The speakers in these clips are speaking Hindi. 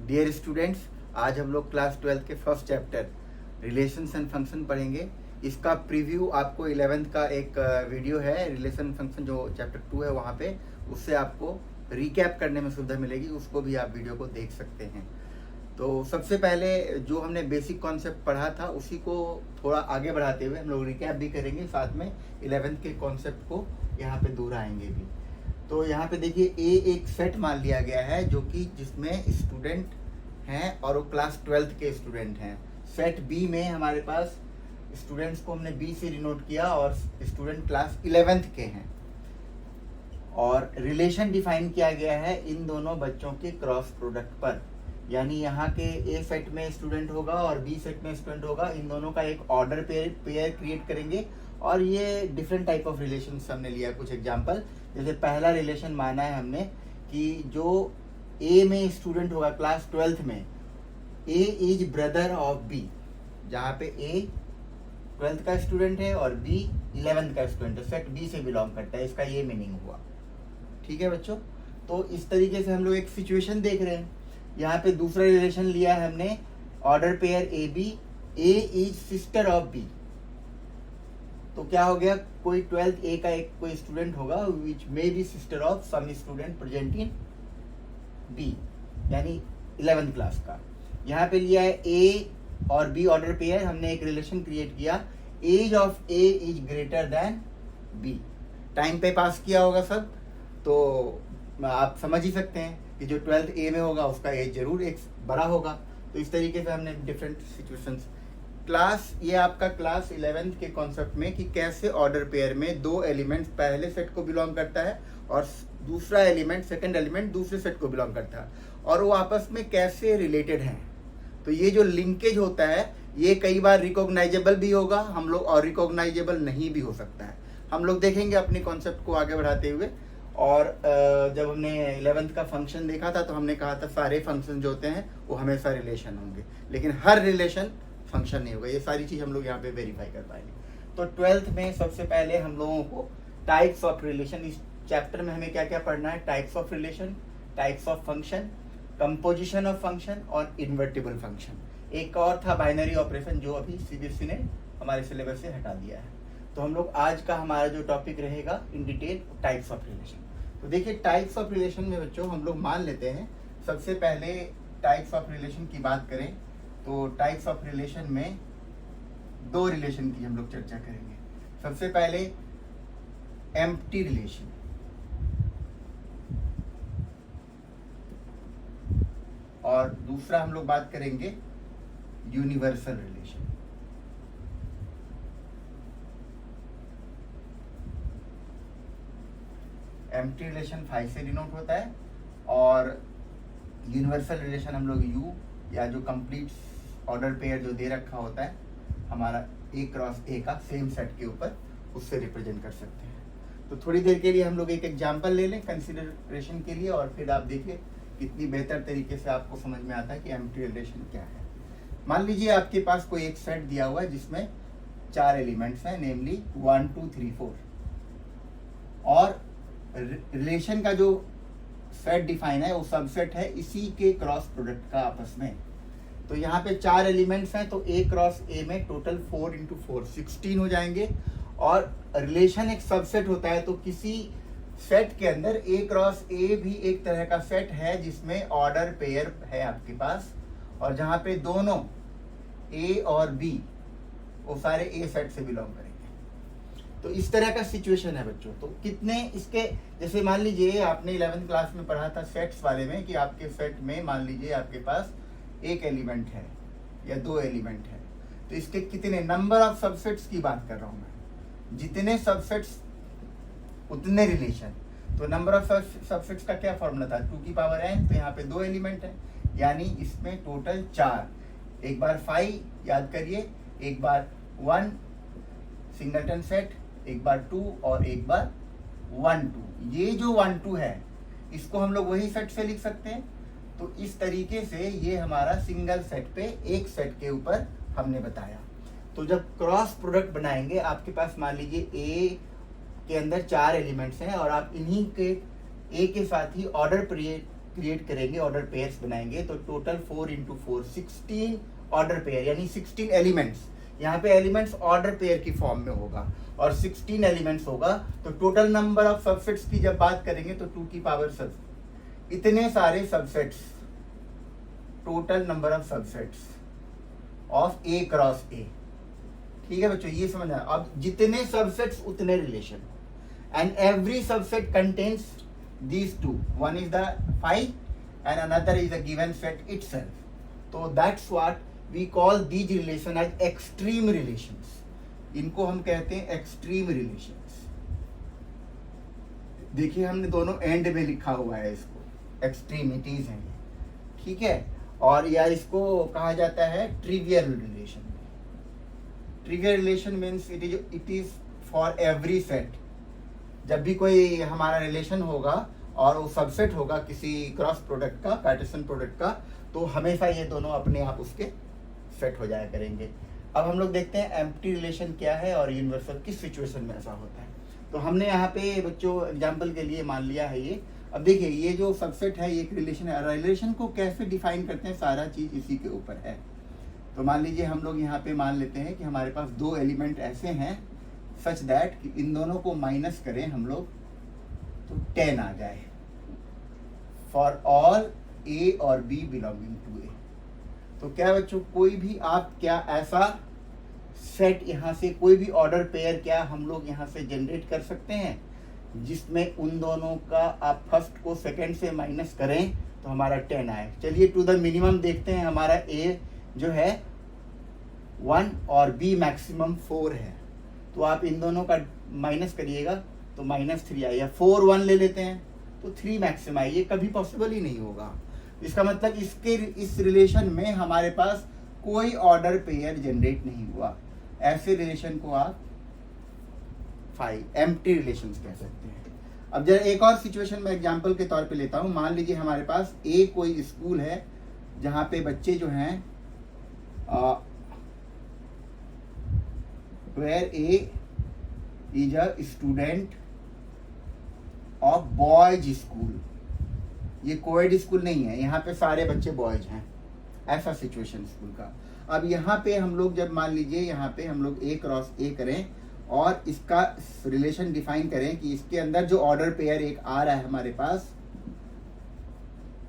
डियर स्टूडेंट्स, आज हम लोग क्लास 12 के first chapter relations and function पढ़ेंगे। इसका प्रीव्यू आपको 11th का एक वीडियो है, रिलेशन फंक्शन जो चैप्टर 2 है वहाँ पे, उससे आपको रिकैप करने में सुविधा मिलेगी, उसको भी आप वीडियो को देख सकते हैं। तो सबसे पहले जो हमने बेसिक कॉन्सेप्ट पढ़ा था उसी को थोड़ा आगे बढ़ाते हुए हम लोग रिकैप भी करेंगे, साथ में 11th के कॉन्सेप्ट को यहाँ पे दोहराएंगे भी। तो यहाँ पे देखिए ए एक सेट मान लिया गया है जो कि जिसमें स्टूडेंट हैं और वो क्लास 12th के स्टूडेंट हैं। सेट बी में हमारे पास स्टूडेंट्स को हमने बी से डिनोट किया और स्टूडेंट क्लास 11th के हैं, और रिलेशन डिफाइन किया गया है इन दोनों बच्चों के क्रॉस प्रोडक्ट पर। यानी यहाँ के ए सेट में स्टूडेंट होगा और बी सेट में स्टूडेंट होगा, इन दोनों का एक ऑर्डर पेयर क्रिएट करेंगे। और ये डिफरेंट टाइप ऑफ रिलेशन हमने लिया कुछ एग्जांपल। जैसे पहला रिलेशन माना है हमने कि जो ए में स्टूडेंट होगा क्लास 12th में, ए इज ब्रदर ऑफ बी, जहाँ पे ए 12th का स्टूडेंट है और बी 11th का स्टूडेंट है, सेट बी से बिलोंग करता है, इसका ये मीनिंग हुआ। ठीक है बच्चों, तो इस तरीके से हम लोग एक सिचुएशन देख रहे हैं। यहाँ पे दूसरा रिलेशन लिया है हमने, order pair A B, A is sister of B. तो क्या हो गया, कोई 12th ए का एक कोई स्टूडेंट होगा which may be sister of some student present in B, यानी 11th क्लास का। यहाँ पे लिया है ए और बी ऑर्डर पेयर, हमने एक रिलेशन क्रिएट किया, age of A is greater than B. Time पे पास किया होगा सब, तो आप समझ ही सकते हैं कि जो 12th ए में होगा उसका एज जरूर एक बड़ा होगा। तो इस तरीके से हमने डिफरेंट सिचुएशंस क्लास, ये आपका क्लास 11th के कॉन्सेप्ट में कि कैसे ऑर्डर पेयर में दो एलिमेंट्स पहले सेट को बिलोंग करता है और दूसरा एलिमेंट सेकंड एलिमेंट दूसरे सेट को बिलोंग करता है, और वो आपस में कैसे रिलेटेड हैं। तो ये जो लिंकेज होता है ये कई बार रिकॉग्नाइजेबल भी होगा हम लोग और रिकॉग्नाइजेबल नहीं भी हो सकता है। हम लोग देखेंगे अपने कॉन्सेप्ट को आगे बढ़ाते हुए। और जब हमने 11th का फंक्शन देखा था तो हमने कहा था सारे फंक्शन जो होते हैं वो हमेशा रिलेशन होंगे, लेकिन हर रिलेशन फंक्शन नहीं होगा। ये सारी चीज हम लोग यहाँ पे वेरीफाई कर पाएंगे। तो 12th में सबसे पहले हम लोगों को टाइप्स ऑफ रिलेशन, इस चैप्टर में हमें क्या क्या पढ़ना है, types of relation, types of function, composition of function और इन्वर्टिबल फंक्शन। एक और था बाइनरी ऑपरेशन जो अभी सीबीएसई ने हमारे सिलेबस से हटा दिया है। तो हम लोग आज का हमारा जो टॉपिक रहेगा in detail types of relation. तो देखिए टाइप्स ऑफ रिलेशन में बच्चों हम लोग मान लेते हैं, सबसे पहले टाइप्स ऑफ रिलेशन की बात करें तो टाइप्स ऑफ रिलेशन में दो रिलेशन की हम लोग चर्चा करेंगे। सबसे पहले एम्प्टी रिलेशन, और दूसरा हम लोग बात करेंगे यूनिवर्सल रिलेशन। एम्प्टी रिलेशन 5 से डिनोट होता है और यूनिवर्सल रिलेशन हम लोग यू या जो कंप्लीट ऑर्डर पेयर जो दे रखा होता है हमारा ए क्रॉस ए का सेम सेट के ऊपर, उससे रिप्रेजेंट कर सकते हैं। तो थोड़ी देर के लिए हम लोग एक एग्जांपल ले लें कंसिडरेशन के लिए, और फिर आप देखिए कितनी बेहतर तरीके से आपको समझ में आता है कि एम्प्टी रिलेशन क्या है। मान लीजिए आपके पास कोई एक सेट दिया हुआ है जिसमें 4 एलिमेंट्स हैं, नेमली 1 2 3 4, और रिलेशन का जो सेट डिफाइन है वो सबसेट है इसी के क्रॉस प्रोडक्ट का आपस में। तो यहाँ पे 4 एलिमेंट्स हैं, तो ए क्रॉस ए में टोटल 4 इंटू 4 16 हो जाएंगे। और रिलेशन एक सबसेट होता है, तो किसी सेट के अंदर ए क्रॉस ए भी एक तरह का सेट है जिसमें ऑर्डर पेयर है आपके पास, और जहाँ पे दोनों ए और बी वो सारे ए सेट से बिलोंग करेंगे। तो इस तरह का सिचुएशन है बच्चों। तो कितने इसके, जैसे मान लीजिए आपने 11th क्लास में पढ़ा था सेट्स वाले में कि आपके सेट में मान लीजिए आपके पास एक एलिमेंट है या 2 एलिमेंट है, तो इसके कितने नंबर ऑफ सबसेट्स की बात कर रहा हूं मैं, जितने सबसेट्स उतने रिलेशन। तो नंबर ऑफ सबसेट्स का क्या फॉर्मूला था, 2 की पावर n, तो यहाँ पे 2 एलिमेंट है, यानी इसमें टोटल 4। एक बार 5 याद करिए, एक बार 1 सिंगलटन सेट, एक बार 2 और एक बार 1 2। ये जो 1 2 है इसको हम लोग वही सेट से लिख सकते हैं। तो इस तरीके से ये हमारा सिंगल सेट पे एक सेट के ऊपर हमने बताया। तो जब क्रॉस प्रोडक्ट बनाएंगे, आपके पास मान लीजिए ए के अंदर 4 एलिमेंट्स हैं और आप इन्हीं के ए के साथ ही ऑर्डर क्रिएट करेंगे, ऑर्डर पेयर्स बनाएंगे, तो टोटल 4 इंटू 4 16 ऑर्डर पेयर यानी 16 एलिमेंट्स। यहाँ पे एलिमेंट्स ऑर्डर पेयर की फॉर्म में होगा और 16 एलिमेंट्स होगा। तो टोटल नंबर ऑफ सबसेट्स की जब बात करेंगे तो 2 की पावर सब, इतने सारे subsets, total number of subsets of A cross ए। ठीक है बच्चों, ये समझना। अब जितने सबसेट्स उतने relation, and every subset contains these two, one is the phi and another is the given set itself. So that's what we call these relation as extreme relations. इनको हम कहते हैं extreme relations। देखिए हमने दोनों एंड में लिखा हुआ है इसको, एक्सट्रीमिटीज हैं, ठीक है। और या इसको कहा जाता है trivial relation. Trivial relation means it is for every set. जब भी कोई हमारा रिलेशन होगा और वो सबसेट होगा किसी क्रॉस प्रोडक्ट का, कार्टेशियन प्रोडक्ट का, तो हमेशा ये दोनों अपने आप उसके सेट हो जाया करेंगे। अब हम लोग देखते हैं एम्प्टी रिलेशन क्या है और यूनिवर्सल किस सिचुएशन में ऐसा होता है। तो हमने यहाँ पे बच्चों एग्जाम्पल के लिए मान लिया है ये। अब देखिए ये जो सबसेट है ये एक रिलेशन है। रिलेशन को कैसे डिफाइन करते हैं, सारा चीज इसी के ऊपर है। तो मान लीजिए हम लोग यहाँ पे मान लेते हैं कि हमारे पास 2 एलिमेंट ऐसे हैं सच दैट कि इन दोनों को माइनस करें हम लोग तो 10 आ जाए फॉर ऑल ए और बी बिलोंगिंग टू ए। तो क्या बच्चों कोई भी आप क्या ऐसा सेट यहाँ से, कोई भी ऑर्डर पेयर क्या हम लोग यहाँ से जनरेट कर सकते हैं जिसमें उन दोनों का आप फर्स्ट को सेकंड से माइनस करें तो हमारा 10 आए। चलिए टू द मिनिमम देखते हैं। हमारा ए जो है 1 और बी मैक्सिमम 4 है, तो आप इन दोनों का माइनस करिएगा तो -3 आए, या 4 1 ले लेते हैं तो 3 मैक्सिमम आए। ये कभी पॉसिबल ही नहीं होगा। इसका मतलब इस रिलेशन में हमारे पास कोई ऑर्डर पेयर जनरेट नहीं हुआ। ऐसे रिलेशन को आप एम्प्टी रिलेशंस कह सकते हैं। अब जरा एक और सिचुएशन में एग्जांपल के तौर पे लेता हूं। मान लीजिए हमारे पास कोई स्कूल है जहां पे बच्चे जो हैं where A is a student of boys school। ये कोएड स्कूल नहीं है, यहाँ पे सारे बच्चे बॉयज हैं, ऐसा सिचुएशन स्कूल का। अब यहाँ पे हम लोग जब मान लीजिए यहाँ पे हम लोग A क्रॉस A करें और इसका रिलेशन डिफाइन करें कि इसके अंदर जो ऑर्डर पेयर एक आ रहा है हमारे पास,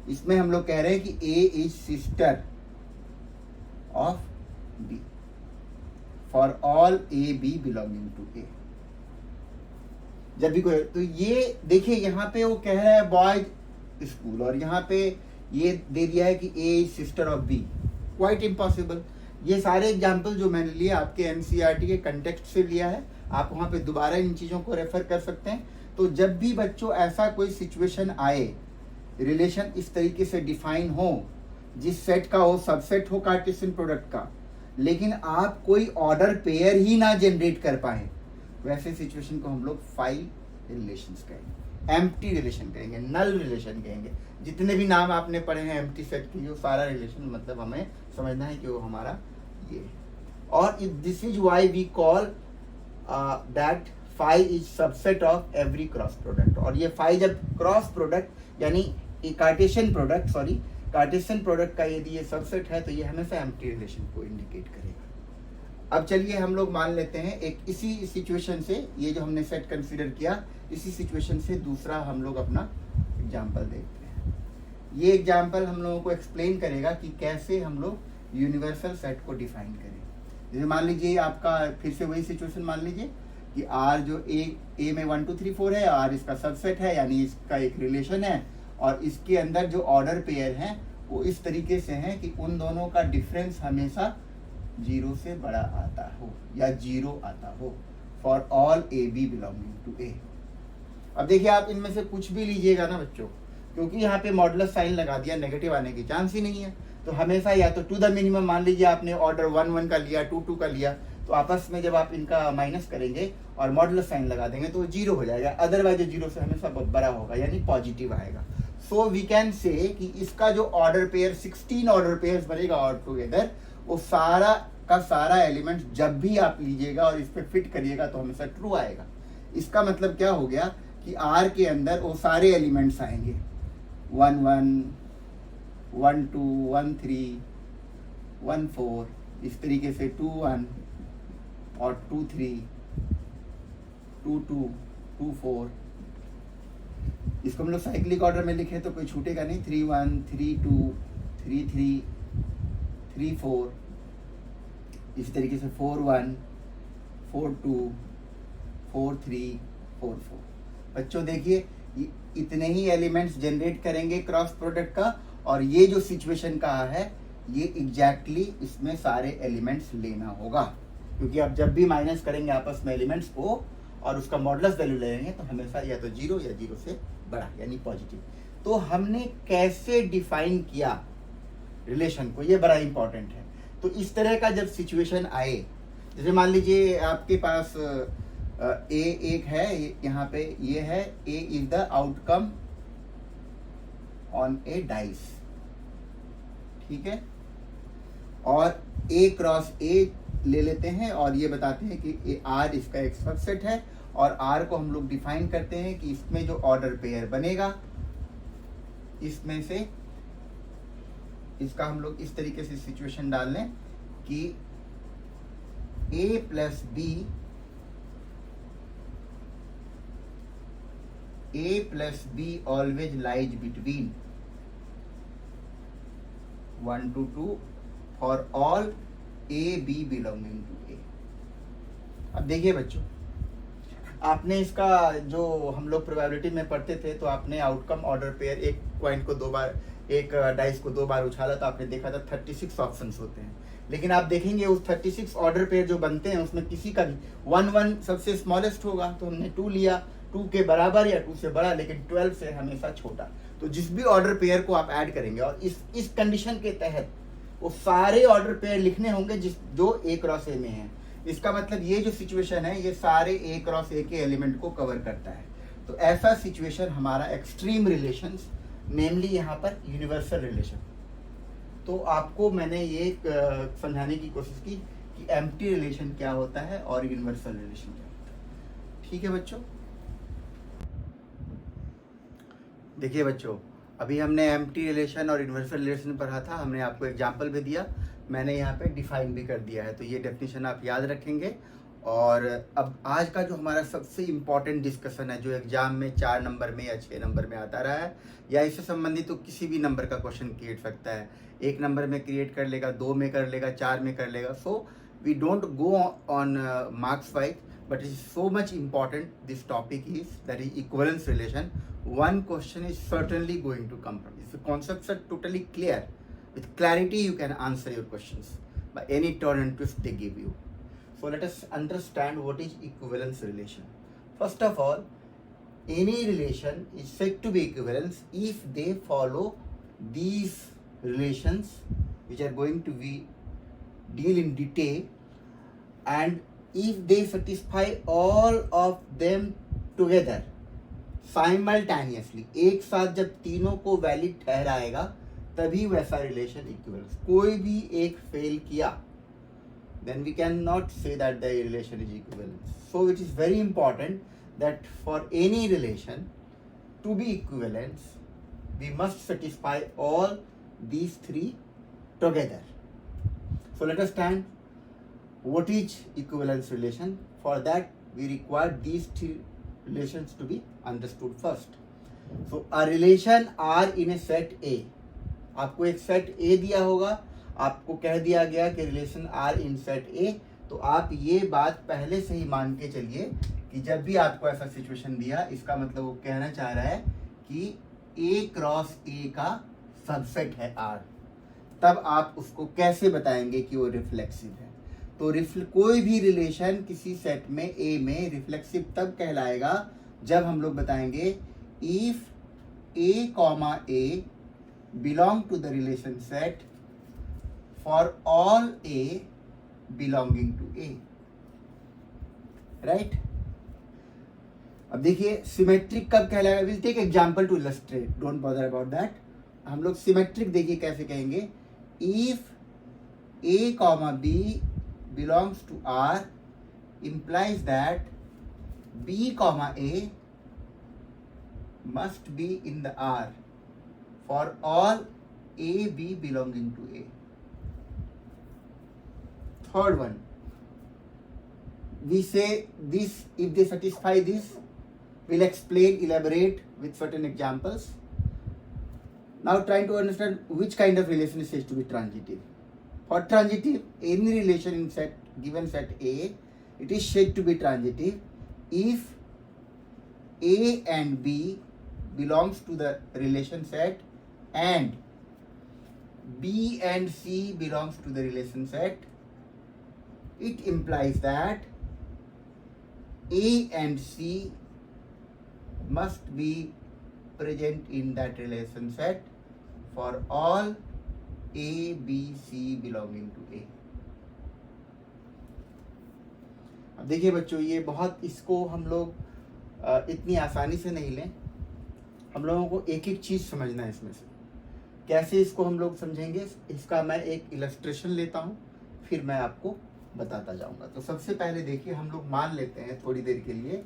इसमें हम लोग कह रहे हैं कि A is sister of B for all A B belonging to A। जब भी कोई, तो ये देखिए यहाँ पे वो कह रहा है बॉयज स्कूल और यहाँ पे ये दे दिया है कि A is sister of B। Quite impossible. ये सारे एग्जाम्पल जो मैंने लिए आपके एनसीईआरटी के कंटेक्स्ट से लिया है, आप वहां पे दोबारा इन चीजों को रेफर कर सकते हैं। तो जब भी बच्चों ऐसा कोई सिचुएशन आए, रिलेशन इस तरीके से डिफाइन हो जिस सेट का हो सबसेट हो कार्टेशियन प्रोडक्ट का, लेकिन आप कोई ऑर्डर पेयर ही ना जनरेट कर पाए, वैसे सिचुएशन को हम लोग फाइल रिलेशंस कहेंगे, एम्प्टी रिलेशन कहेंगे, नल रिलेशन कहेंगे। जितने भी नाम आपने पढ़े हैं एम्प्टी सेट के, जो सारा रिलेशन मतलब हमें समझना है कि वो हमारा ये। और this is why we call that phi is subset of every cross product. और ये फाई जब क्रॉस प्रोडक्ट यानी Cartesian product, sorry Cartesian product का यदि ये सबसेट है तो ये हमेशा एम्प्टी रिलेशन को इंडिकेट करेगा। अब चलिए हम लोग मान लेते हैं एक इसी सिचुएशन से, ये जो हमने सेट कंसीडर किया, इसी सिचुएशन से दूसरा हम लोग अपना एग्जाम्पल देखते हैं। ये एग्जाम्पल हम लोगों को एक्सप्लेन करेगा कि कैसे हम लोग यूनिवर्सल सेट को डिफाइन करें। जैसे मान लीजिए आपका फिर से वही सिचुएशन मान लीजिए कि R जो A में 1 2 3 4 है, R इसका सबसेट है यानी इसका एक रिलेशन है, और इसके अंदर जो ऑर्डर पेयर हैं वो इस तरीके से हैं कि उन दोनों का डिफरेंस हमेशा 0 से बड़ा आता हो या 0 आता हो for all A B belonging to A। अब देखिए आप इनमें से कुछ भी लीजिएगा ना बच्चों, क्योंकि यहाँ पे मॉडुलस साइन लगा दिया, नेगेटिव आने की चांस ही नहीं है, तो हमेशा या तो टू द मिनिमम, मान लीजिए आपने ऑर्डर 1 1 का लिया, 2 2 का लिया, तो आपस में जब आप इनका माइनस करेंगे और मॉडुलस साइन लगा देंगे तो 0 हो जाएगा। अदरवाइज 0 से हमेशा बड़ा होगा यानी पॉजिटिव आएगा। सो वी कैन से कि इसका जो ऑर्डर पेयर 16 ऑर्डर पेयर बनेगा ऑल टुगेदर, वो सारा का सारा एलिमेंट जब भी आप लीजिएगा और इस पे फिट करिएगा तो हमेशा ट्रू आएगा। इसका मतलब क्या हो गया कि R के अंदर वो सारे एलिमेंट्स आएंगे, 1 1 1 2 1 3 1 4, इस तरीके से 2 1 और 2 3 2 2 2 4। इसको हम लोग साइक्लिक ऑर्डर में लिखें तो कोई छूटेगा नहीं, 3 1 3 2 3 3 3 4, इस तरीके से 4 1 4 2 4 3 4 4। बच्चों देखिए इतने ही एलिमेंट्स जनरेट करेंगे क्रॉस प्रोडक्ट का, और ये जो सिचुएशन कहा है ये एग्जैक्टली इसमें सारे एलिमेंट्स लेना होगा, क्योंकि आप जब भी माइनस करेंगे आपस में एलिमेंट्स को और उसका मॉडुलस वैल्यू लेंगे तो हमेशा या तो 0 या 0 से बड़ा यानी पॉजिटिव। तो हमने कैसे डिफाइन किया रिलेशन को, ये बड़ा इंपॉर्टेंट है। तो इस तरह का जब सिचुएशन आए, जैसे मान लीजिए आपके पास ए एक है, यहाँ पे ये है A is the outcome on a dice, ठीक है, और ए क्रॉस ए ले लेते हैं और ये बताते हैं कि आर इसका एक सबसेट है, और आर को हम लोग डिफाइन करते हैं कि इसमें जो ऑर्डर पेयर बनेगा इसमें से इसका हम लोग इस तरीके से सिचुएशन डाल लें कि A plus B always lies between 1 to 2 for all A B belonging to A। अब देखिए बच्चों, आपने इसका जो हम लोग प्रोबेबिलिटी में पढ़ते थे तो आपने आउटकम ऑर्डर पेयर, एक पॉइंट को 2 बार, एक डाइस को 2 बार उछाला तो आपने देखा था 36 ऑप्शंस होते हैं। लेकिन आप देखेंगे उस 36 ऑर्डर पेयर जो बनते हैं उसमें किसी का भी 1 1 सबसे स्मॉलेस्ट होगा, तो हमने 2 लिया, 2 के बराबर या 2 से बड़ा, लेकिन 12 से हमेशा छोटा। तो जिस भी ऑर्डर पेयर को आप ऐड करेंगे और इस कंडीशन के तहत वो सारे ऑर्डर पेयर लिखने होंगे जो ए क्रॉस ए में है। इसका मतलब ये जो सिचुएशन है ये सारे ए क्रॉस ए के एलिमेंट को कवर करता है। तो ऐसा सिचुएशन हमारा एक्सट्रीम रिलेशंस, नेमली यहाँ पर यूनिवर्सल रिलेशन। तो आपको मैंने ये समझाने की कोशिश की कि एम्प्टी रिलेशन क्या होता है और यूनिवर्सल रिलेशन क्या होता है। ठीक है बच्चों, देखिए बच्चों, अभी हमने एम्प्टी रिलेशन और यूनिवर्सल रिलेशन पढ़ा था, हमने आपको एग्जाम्पल भी दिया, मैंने यहाँ पे डिफाइन भी कर दिया है, तो ये डेफिनेशन आप याद रखेंगे। और अब आज का जो हमारा सबसे इम्पॉर्टेंट डिस्कशन है, जो एग्जाम में 4 नंबर में या 6 नंबर में आता रहा है, या इससे संबंधित तो किसी भी नंबर का क्वेश्चन क्रिएट सकता है, 1 नंबर में क्रिएट कर लेगा, 2 में कर लेगा, 4 में कर लेगा। So we don't go on marks wise, but it is so much important, this topic is, that is equivalence relation. One question is certainly going to come from this. The concepts are totally clear. With clarity you can answer your questions by any turn and twist they give you. So let us understand what is equivalence relation. First of all, any relation is said to be equivalence if they follow these relations, which are going to be deal in detail, and if they satisfy all of them together simultaneously, एक साथ जब तीनों को वैलिड ठहराएगा तभी वैसा रिलेशन इक्विवेलेंस। कोई भी एक फेल किया then we cannot say that the relation is equivalence. So it is very important that for any relation to be equivalence we must satisfy all these 3 together. So let us stand. What is equivalence relation? For that we require these 3 relations to be understood first. So a relation R in a set A, आपको एक सेट A दिया होगा, आपको कह दिया गया कि relation R in set A, तो आप ये बात पहले से ही मान के चलिए कि जब भी आपको ऐसा सिचुएशन दिया, इसका मतलब वो कहना चाह रहा है कि A क्रॉस A का सबसेट है R। तब आप उसको कैसे बताएंगे कि वो रिफ्लेक्सिव है? तो कोई भी रिलेशन किसी सेट में A में रिफ्लेक्सिव तब कहलाएगा जब हम लोग बताएंगे if A comma A belong to the relation set for all A belonging to A, right? अब देखिए सिमेट्रिक कब कहलाएगा? Will take example to illustrate, don't bother about that. हम लोग सिमेट्रिक देखिए कैसे कहेंगे, if A comma B belongs to R implies that B comma A must be in the R, for all A B belonging to A. Third one, we say this, if they satisfy this, we'll explain, elaborate with certain examples. Now trying to understand which kind of relation is said to be transitive. For transitive, any relation in set, given set A, it is said to be transitive if A and B belongs to the relation set and B and C belongs to the relation set. It implies that A and C must be present in that relation set for all A, B, C belonging to A. अब देखिए बच्चों, ये बहुत, इसको हम लोग इतनी आसानी से नहीं लें. हम लोगों को एक एक चीज़ समझना है इसमें से. कैसे इसको हम लोग समझेंगे, इसका मैं एक इलस्ट्रेशन लेता हूँ, फिर मैं आपको बताता जाऊंगा. तो सबसे पहले देखिए, हम लोग मान लेते हैं थोड़ी देर के लिए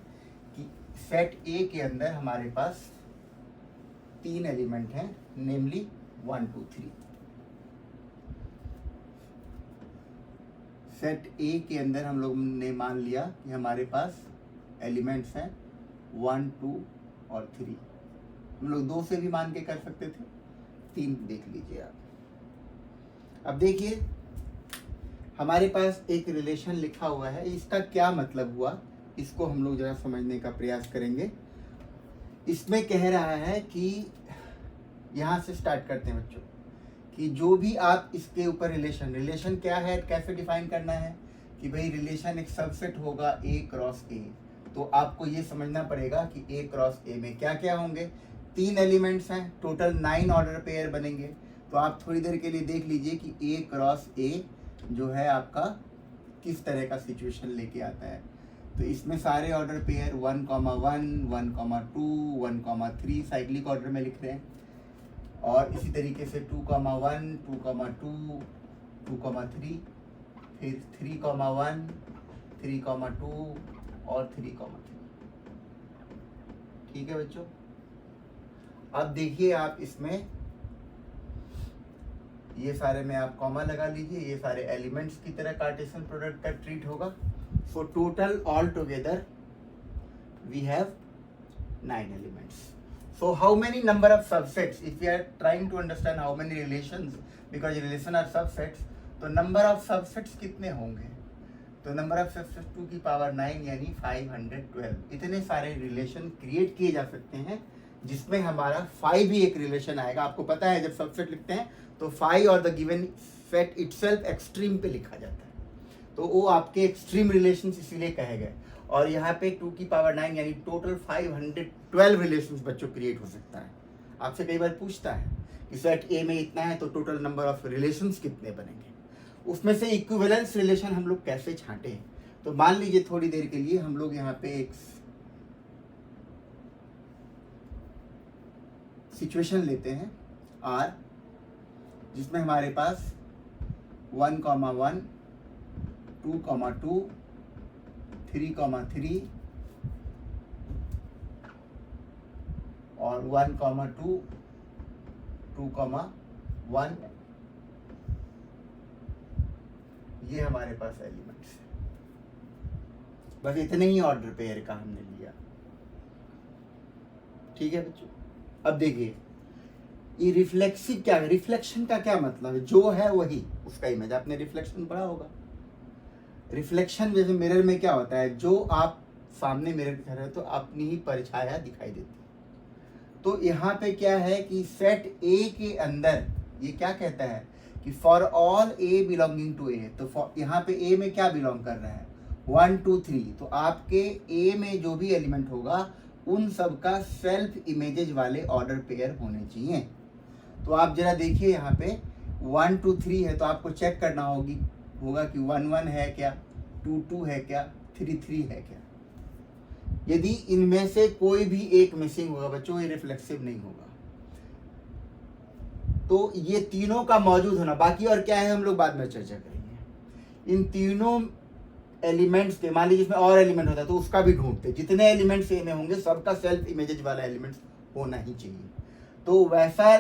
कि सेट ए के अंदर हमारे पास 3 एलिमेंट हैं, नेमली 1, 2, 3. सेट ए के अंदर हम लोग ने मान लिया कि हमारे पास एलिमेंट्स हैं 1, 2 और 3. हम लोग 2 से भी मान के कर सकते थे, 3 देख लीजिए आप. अब देखिए, हमारे पास एक रिलेशन लिखा हुआ है, इसका क्या मतलब हुआ, इसको हम लोग जरा समझने का प्रयास करेंगे. इसमें कह रहा है कि यहाँ से स्टार्ट करते हैं बच्चों, कि जो भी आप इसके ऊपर रिलेशन क्या है, कैसे डिफाइन करना है कि भाई रिलेशन एक सबसेट होगा A क्रॉस A. तो आपको ये समझना पड़ेगा कि A क्रॉस A में क्या क्या होंगे. 3 एलिमेंट्स हैं, टोटल 9 ऑर्डर पेयर बनेंगे. तो आप थोड़ी देर के लिए देख लीजिए कि A क्रॉस A जो है आपका किस तरह का सिचुएशन लेके आता है. तो इसमें सारे ऑर्डर पेयर 1, 1, 1, 2, 1, 3 साइक्लिक ऑर्डर में लिख रहे हैं. और इसी तरीके से 2, 1, 2, 2, 2, 3, फिर 3, 1, 3, 2 और 3, 3. ठीक है बच्चों. अब देखिए, आप इसमें ये सारे में आप कॉमा लगा लीजिए, ये सारे एलिमेंट्स की तरह कार्टेशियन प्रोडक्ट का ट्रीट होगा. So total all together we have 9 elements. So how many number of subsets, if we are trying to understand how many relations, because relation are subsets, तो नंबर ऑफ सबसेट्स कितने होंगे. तो नंबर ऑफ सबसेट्स 2 की पावर 9 यानी 512. इतने सारे रिलेशन क्रिएट किए जा सकते हैं, जिसमें हमारा 5 भी एक रिलेशन आएगा. आपको पता है, जब सबसेट लिखते हैं तो 5 और the given set itself extreme पे लिखा जाता है. तो वो आपके एक्सट्रीम रिलेशंस इसीलिए कहे गए. और यहाँ पे 2 की पावर 9 यानी टोटल 512 रिलेशंस बच्चों क्रिएट हो सकता है. आपसे कई बार पूछता है कि सेट ए में इतना है, तो टोटल नंबर ऑफ रिलेशंस कितने बनेंगे. उसमें से इक्विवेलेंस रिलेशन हम लोग कैसे छांटे. तो मान लीजिए थोड़ी देर के लिए हम लोग यहाँ पे एक सिचुएशन लेते हैं R, जिसमें हमारे पास 1, 1, 2, 2, 3, 3 और 1, 2, 2, 1, ये हमारे पास एलिमेंट्स है. बस इतने ही ऑर्डर पेयर का हमने लिया. ठीक है बच्चों. अब देखिए, ये रिफ्लेक्सिव क्या है, रिफ्लेक्शन का क्या मतलब है. जो है वही उसका इमेज. आपने रिफ्लेक्शन पढ़ा होगा. रिफ्लेक्शन जैसे मिरर में क्या होता है, जो आप सामने मिरर कर रहे हो तो अपनी ही परछाया दिखाई देती है. तो यहाँ पे क्या है कि सेट ए के अंदर ये क्या कहता है कि for all A belonging to A. तो यहाँ पे ए में क्या बिलोंग कर रहा है, 1, 2, 3. तो आपके ए में जो भी एलिमेंट होगा उन सब का सेल्फ इमेजेज वाले ऑर्डर पेयर होने चाहिए. तो आप जरा देखिए, यहाँ पे 1, 2, 3 है, तो आपको चेक करना होगा कि 1, 1 है क्या, 2, 2 है क्या, 3, 3 है क्या. यदि इनमें से कोई भी एक मिसिंग होगा बच्चों, ये रिफ्लेक्सिव नहीं होगा. तो ये तीनों का मौजूद होना, बाकी और क्या है हम लोग बाद में चर्चा करेंगे. इन तीनों एलिमेंट्स के, मान लीजिए इसमें और एलिमेंट होता है तो उसका भी ढूंढते. जितने एलिमेंट्स में होंगे सबका सेल्फ इमेजेज वाला एलिमेंट्स होना ही चाहिए. तो वैसा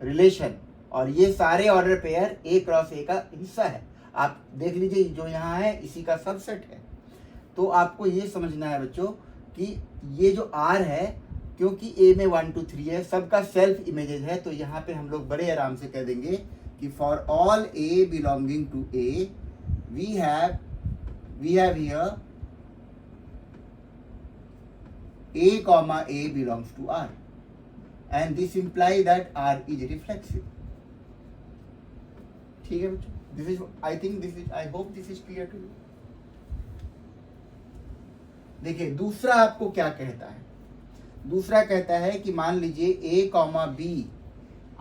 रिलेशन, और ये सारे ऑर्डर पेयर ए क्रॉस ए का हिस्सा है। आप देख लीजिए जो यहाँ है इसी का सबसेट है। तो आपको ये समझना है बच्चों कि ये जो आर है, क्योंकि ए में 1 2 3 है, सबका सेल्फ इमेजेस है, तो यहाँ पे हम लोग बड़े आराम से कह देंगे कि for all A belonging to A we have here A comma A belongs to R, and this implies that R is reflexive. ठीक है बच्चों, this is I hope this is clear to you. देखिए दूसरा आपको क्या कहता है, दूसरा कहता है कि मान लीजिए A कॉमा B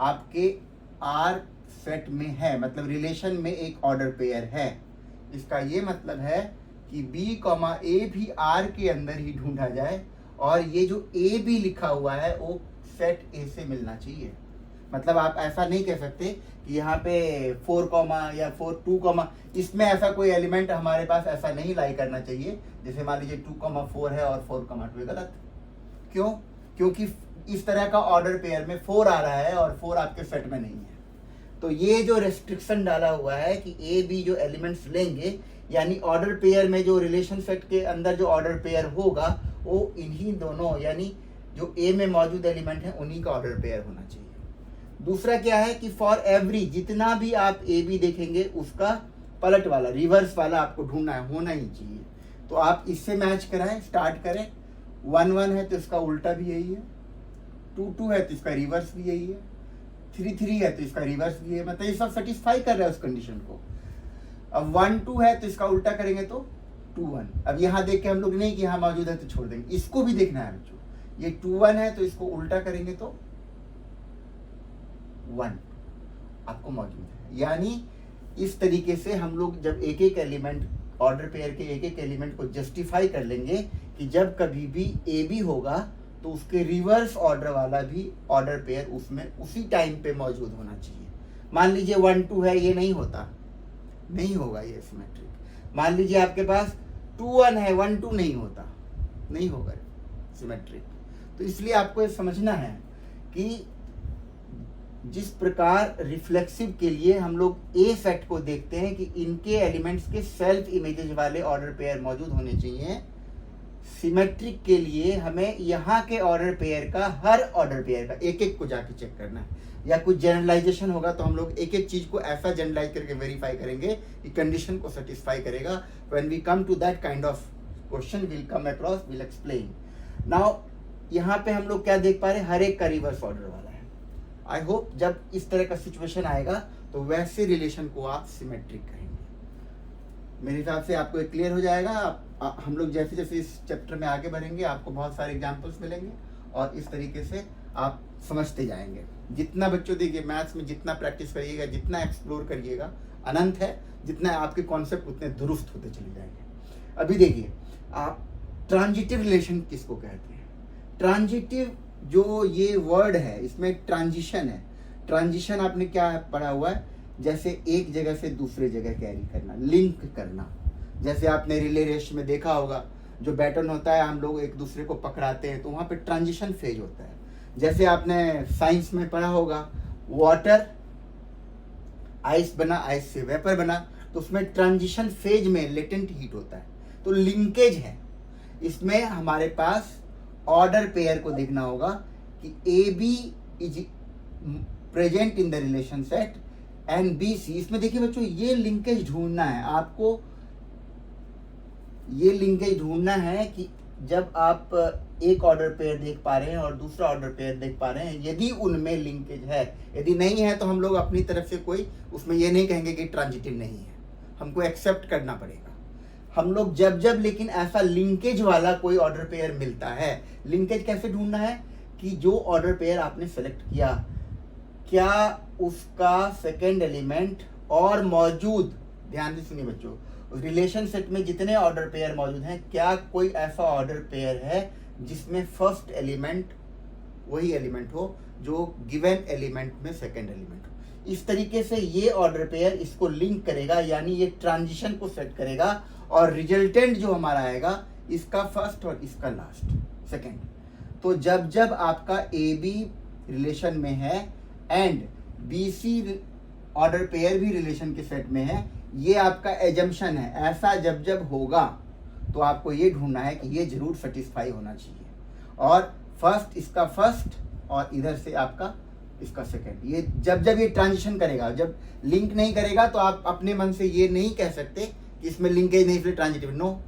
आपके R सेट में है, मतलब रिलेशन में एक ऑर्डर पेयर है। इसका ये मतलब है कि B कॉमा A भी R के अंदर ही ढूंढा जाए, और ये जो ए बी लिखा हुआ है वो सेट ए से मिलना चाहिए। मतलब आप ऐसा नहीं कह सकते कि यहाँ पे 4 कॉमा या 2 कॉमा, इसमें ऐसा कोई एलिमेंट हमारे पास ऐसा नहीं लाई करना चाहिए। जैसे मान लीजिए 2 कॉमा 4 है और 4 कॉमा 2 है, गलत। क्यों? क्योंकि इस तरह का ऑर्डर पेयर में 4 आ रहा है और 4 आपके सेट में नहीं है। तो ये जो रेस्ट्रिक्शन डाला हुआ है कि ए बी जो एलिमेंट्स लेंगे, यानी ऑर्डर पेयर में जो रिलेशन सेट के अंदर जो ऑर्डर पेयर होगा वो इन्हीं दोनों, यानी जो ए में मौजूद एलिमेंट है उन्हीं का ऑर्डर पेयर होना चाहिए। दूसरा क्या है कि फॉर एवरी, जितना भी आप ए बी देखेंगे उसका पलट वाला, रिवर्स वाला आपको ढूंढना है, होना ही चाहिए। तो आप इससे मैच कराएं, स्टार्ट करें। 1 1 है तो इसका उल्टा भी यही है, 2 2 है तो इसका रिवर्स भी यही है, 3 3 है तो इसका रिवर्स भी है। मतलब ये सब सेटिस्फाई कर रहा है उस कंडीशन को। अब 1 2 है तो इसका उल्टा करेंगे तो 2 1। अब यहाँ देख के हम लोग नहीं कि यहाँ मौजूद है तो छोड़ देंगे, इसको भी देखना है बच्चों। ये 2 1 है तो इसको उल्टा करेंगे तो 1 आपको मौजूद है। यानी इस तरीके से हम लोग जब एक एक एलिमेंट, ऑर्डर पेयर के एक एक एलिमेंट को जस्टिफाई कर लेंगे कि जब कभी भी ए बी होगा तो उसके रिवर्स ऑर्डर वाला भी ऑर्डर पेयर उसमें उसी टाइम पे मौजूद होना चाहिए। मान लीजिए 1 2 है, ये नहीं होता, नहीं होगा ये सिमेट्रिक। मान लीजिए आपके पास 2 1 है, 1 2 नहीं होता, नहीं होगा सिमेट्रिक। तो इसलिए आपको ये समझना है कि जिस प्रकार रिफ्लेक्सिव के लिए हम लोग ए सेट को देखते हैं कि इनके एलिमेंट्स के सेल्फ इमेजेस वाले ऑर्डर पेयर मौजूद होने चाहिए, सिमेट्रिक के लिए हमें यहाँ के ऑर्डर पेयर का, हर ऑर्डर पेयर का एक एक को जाके चेक करना है। या कुछ जनरलाइजेशन होगा तो हम लोग एक एक चीज को ऐसा जनरलाइज करके वेरीफाई करेंगे कि कंडीशन को सेटिस्फाई करेगा। When we come to that kind of question will come across, will explain. Now यहाँ पे हम लोग क्या देख पा रहे हैं, हर एक का रिवर्स ऑर्डर वाला है। आई होप जब इस तरह का सिचुएशन आएगा तो वैसे रिलेशन को आप सिमेट्रिक कहेंगे। मेरे हिसाब से आपको क्लियर हो जाएगा। हम लोग जैसे जैसे इस चैप्टर में आगे बढ़ेंगे आपको बहुत सारे एग्जाम्पल्स मिलेंगे और इस तरीके से आप समझते जाएंगे। जितना बच्चों देखिए मैथ्स में जितना प्रैक्टिस करिएगा, जितना एक्सप्लोर करिएगा, अनंत है, जितना आपके कॉन्सेप्ट उतने दुरुस्त होते चले जाएंगे। अभी देखिए आप ट्रांजिटिव रिलेशन किसको कहते हैं। ट्रांजिटिव जो ये वर्ड है इसमें ट्रांजिशन है। ट्रांजिशन आपने क्या पढ़ा हुआ है, जैसे एक जगह से दूसरे जगह कैरी करना, लिंक करना। जैसे आपने रिले रेस में देखा होगा, जो बैटन होता है हम लोग एक दूसरे को पकड़ाते हैं तो वहाँ पे ट्रांजिशन फेज होता है। जैसे आपने साइंस में पढ़ा होगा, वाटर आइस बना, आइस से वेपर बना, तो उसमें ट्रांजिशन फेज में लेटेंट हीट होता है। तो लिंकेज है। इसमें हमारे पास ऑर्डर पेयर को देखना होगा कि A B is present in the relation set and B C. इसमें देखिए बच्चों ये लिंकेज ढूंढना है आपको, ये लिंकेज ढूंढना है कि जब आप एक ऑर्डर पेयर देख पा रहे हैं और दूसरा ऑर्डर पेयर देख पा रहे हैं, यदि उनमें लिंकेज है। यदि नहीं है तो हम लोग अपनी तरफ से कोई उसमें ये नहीं कहेंगे कि ट्रांजिटिव नहीं है, हमको एक्सेप्ट करना पड़ेगा। हम लोग जब जब लेकिन ऐसा लिंकेज वाला कोई ऑर्डर पेयर मिलता है, लिंकेज कैसे ढूंढना है कि जो ऑर्डर पेयर आपने सेलेक्ट किया, क्या उसका सेकेंड एलिमेंट और मौजूद, ध्यान से सुनिए बच्चों, रिलेशन सेट में जितने ऑर्डर पेयर मौजूद हैं, क्या कोई ऐसा ऑर्डर पेयर है जिसमें फर्स्ट एलिमेंट वही एलिमेंट हो जो गिवन एलिमेंट में सेकेंड एलिमेंट हो। इस तरीके से ये ऑर्डर पेयर इसको लिंक करेगा, यानी ये ट्रांजिशन को सेट करेगा और रिजल्टेंट जो हमारा आएगा इसका फर्स्ट और इसका लास्ट, सेकेंड। तो जब जब आपका ए बी रिलेशन में है एंड BC ऑर्डर पेयर भी रिलेशन के सेट में है, ये आपका एजम्पशन है। ऐसा जब जब होगा तो आपको ये ढूंढना है कि ये जरूर सेटिस्फाई होना चाहिए, और फर्स्ट इसका फर्स्ट और इधर से आपका इसका सेकंड। ये जब जब ये ट्रांजिशन करेगा, जब लिंक नहीं करेगा तो आप अपने मन से ये नहीं कह सकते कि इसमें लिंकेज नहीं इसलिए transitive. No,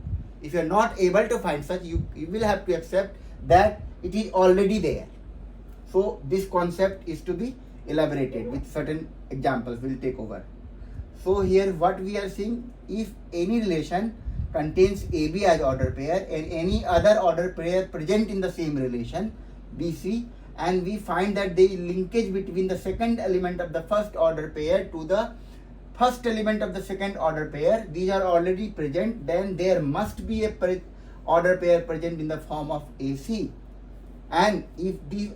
if you are not able to find such, you will have to accept that it is already there. So this concept is to be elaborated with certain examples will take over. So here what we are seeing, if any relation contains AB as order pair and any other order pair present in the same relation BC, and we find that there is linkage between the second element of the first order pair to the first element of the second order pair, these are already present, then there must be a order pair present in the form of AC, and if these